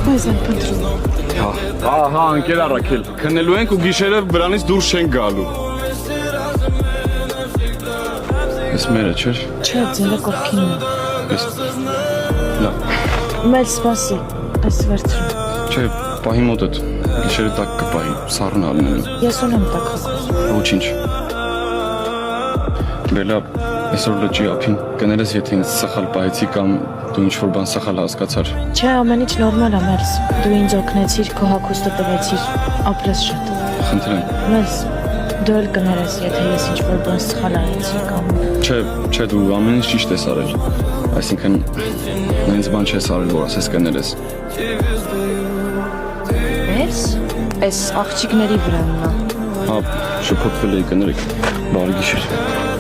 Բայց են փնտրում։ Ահա, ընկեր Առաքել, քննելու ենք ու գիշերը վրանից դուրս չենք գալու։ Ես մերը չէր։ Չէ, ձերը կողքինն է։ Ես լավ։ Մեծ սպասի, այս վերցրու։ Չէ, պահի մոտդ։ Գիշերը տակ կպահի, սառն ալնելու։ Ես ունեմ տակ հոգով։ Ոչինչ։ Բելա, այսօր լճի ափին կներես, եթե ինձ սխալ պահեցի կամ դու ինչ-որ բան սխալ հասկացար։ Չէ, ամեն ինչ նորմալ է, Մերս։ Դու ինձ օգնեցիր, քո հագուստը տվեցիր, ապրես շատ։ Խնդրեմ։ Մերս, դու էլ կներես, եթե ես ինչ-որ բան սխալ արեցի կամ… Չէ, դու ամեն ինչ ճիշտ ես արել։ Այսինքն, նենց բան չես արել, որ ասես կներես։ Մերս, այս աղջիկների վրանն է։ Հա, շփոթվել էի, կներեք։ Բարի գիշեր։